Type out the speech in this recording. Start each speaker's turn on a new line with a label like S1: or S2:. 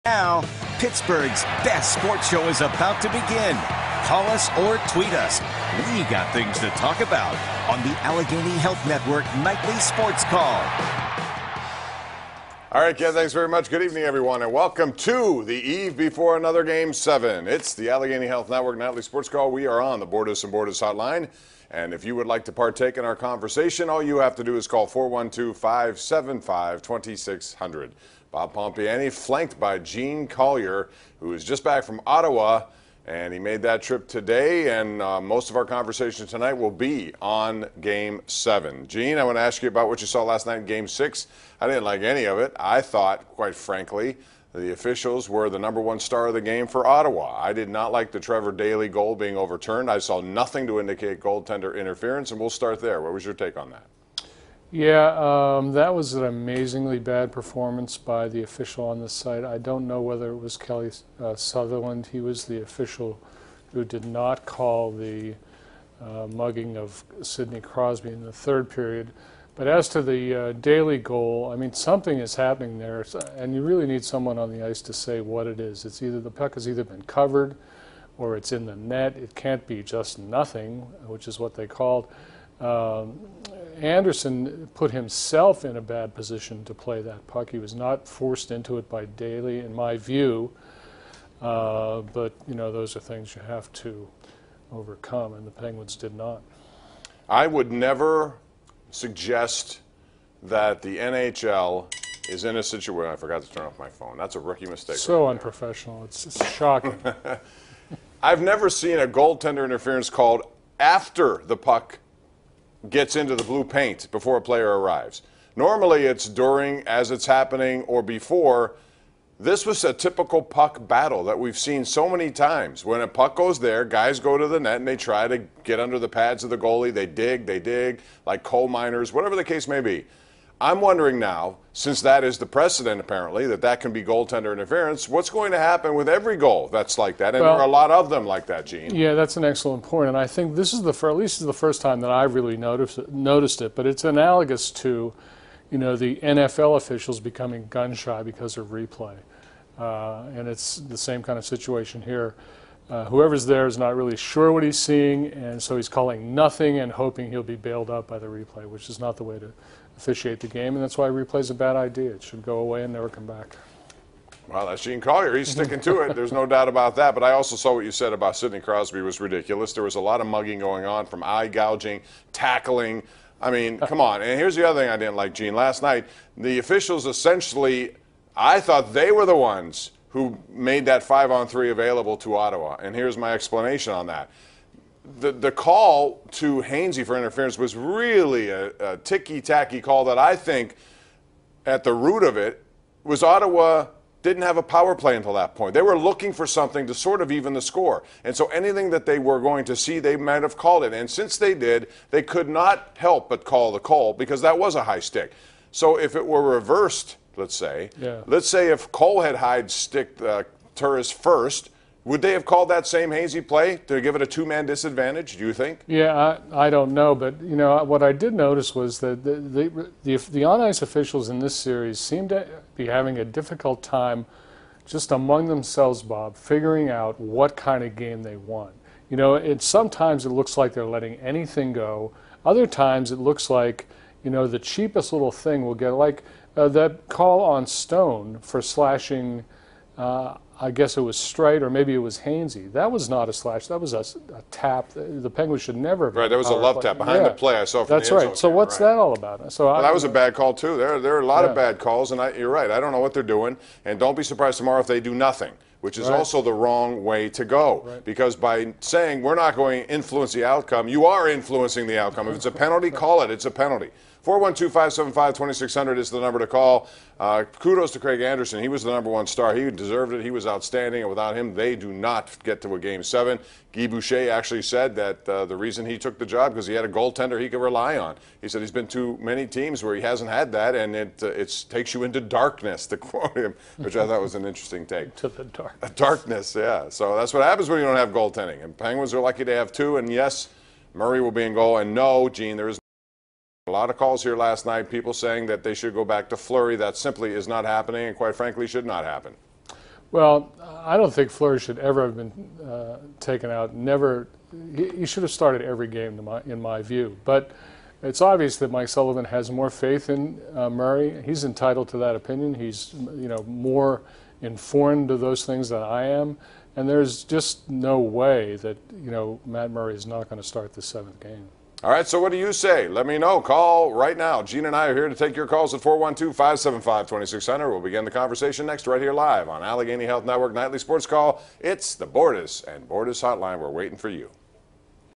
S1: Now, Pittsburgh's best sports show is about to begin. Call us or tweet us. We got things to talk about on the Allegheny Health Network Nightly Sports Call.
S2: All right, Ken, thanks very much. Good evening, everyone, and welcome to the eve before another Game 7. It's the Allegheny Health Network Nightly Sports Call. We are on the Borders and Borders hotline, and if you would like to partake in our conversation, all you have to do is call 412-575-2600. Bob Pompeani, flanked by Gene Collier, who is just back from Ottawa, and he made that trip today, and most of our conversation tonight will be on Game 7. Gene, I want to ask you about what you saw last night in Game 6. I didn't like any of it. I thought, quite frankly, the officials were the #1 star of the game for Ottawa. I did not like the Trevor Daley goal being overturned. I saw nothing to indicate goaltender interference, and we'll start there. What was your take on that?
S3: Yeah, that was an amazingly bad performance by the official on the site. I don't know whether it was Kelly Sutherland. He was the official who did not call the mugging of Sidney Crosby in the third period. But as to the Daley goal, I mean, something is happening there, and you really need someone on the ice to say what it is. It's either the puck has either been covered or it's in the net. It can't be just nothing, which is what they called. Anderson put himself in a bad position to play that puck. He was not forced into it by Daley, in my view. But, you know, those are things you have to overcome, and the Penguins did not.
S2: I would never suggest that the NHL is in a situation. I forgot to turn off my phone. That's a rookie mistake.
S3: So unprofessional. It's shocking.
S2: I've never seen a goaltender interference called after the puck gets into the blue paint before a player arrives. Normally it's during, as it's happening, or before. This was a typical puck battle that we've seen so many times. When a puck goes there, guys go to the net and they try to get under the pads of the goalie. They dig, like coal miners, whatever the case may be. I'm wondering now, since that is the precedent apparently, that can be goaltender interference, what's going to happen with every goal that's like that? And there are a lot of them like that, Gene.
S3: Yeah, that's an excellent point. And I think this is at least the first time that I really noticed it. But it's analogous to, you know, the NFL officials becoming gun shy because of replay. And it's the same kind of situation here. Whoever's there is not really sure what he's seeing, and so he's calling nothing and hoping he'll be bailed out by the replay, which is not the way to officiate the game, and that's why replay is a bad idea. It should go away and never come back.
S2: Well, that's Gene Collier. He's sticking to it. There's no doubt about that. But I also saw what you said about Sidney Crosby was ridiculous. There was a lot of mugging going on, from eye gouging, tackling. I mean, come on. And here's the other thing I didn't like, Gene. Last night, the officials essentially, I thought they were the ones who made that 5-on-3 available to Ottawa. And here's my explanation on that. The call to Hainsey for interference was really a ticky-tacky call that I think at the root of it was Ottawa didn't have a power play until that point. They were looking for something to sort of even the score. And so anything that they were going to see, they might have called it. And since they did, they could not help but call the call because that was a high stick. So if it were reversed, let's say if Cole had high stick Turris first, would they have called that same Hainsey play to give it a two-man disadvantage, do you think?
S3: Yeah, I don't know. But, you know, what I did notice was that the on-ice officials in this series seem to be having a difficult time just among themselves, Bob, figuring out what kind of game they want. You know, sometimes it looks like they're letting anything go. Other times it looks like, you know, the cheapest little thing will get, like that call on Stone for slashing I guess it was Streit or maybe it was Hainsey. That was not a slash. That was a tap. The Penguins should never have.
S2: Right, that was a love tap behind the play. I saw from
S3: That's
S2: the end zone
S3: right. So what's that all about? So
S2: that was a bad call too. There are a lot of bad calls, and you're right. I don't know what they're doing, and don't be surprised tomorrow if they do nothing, which is also the wrong way to go. Because by saying we're not going to influence the outcome, you are influencing the outcome. If it's a penalty, call it. It's a penalty. 412-575-2600 is the number to call. Kudos to Craig Anderson. He was the #1 star. He deserved it. He was outstanding, and without him, they do not get to a Game 7. Guy Boucher actually said that the reason he took the job because he had a goaltender he could rely on. He said he's been to many teams where he hasn't had that, and it takes you into darkness, to quote him, which I thought was an interesting take.
S3: To the dark.
S2: Darkness, yeah. So that's what happens when you don't have goaltending. And Penguins are lucky to have two, and yes, Murray will be in goal. And no, Gene, there is a lot of calls here last night, people saying that they should go back to Fleury. That simply is not happening, and quite frankly should not happen.
S3: Well, I don't think Fleury should ever have been taken out. Never. He should have started every game, in my view. But it's obvious that Mike Sullivan has more faith in Murray. He's entitled to that opinion. He's, more informed of those things than I am. And there's just no way that, Matt Murray is not going to start the 7th game.
S2: All right, so what do you say? Let me know. Call right now. Gene and I are here to take your calls at 412-575-2600. We'll begin the conversation next right here live on Allegheny Health Network Nightly Sports Call. It's the Bordas and Bordas Hotline. We're waiting for you.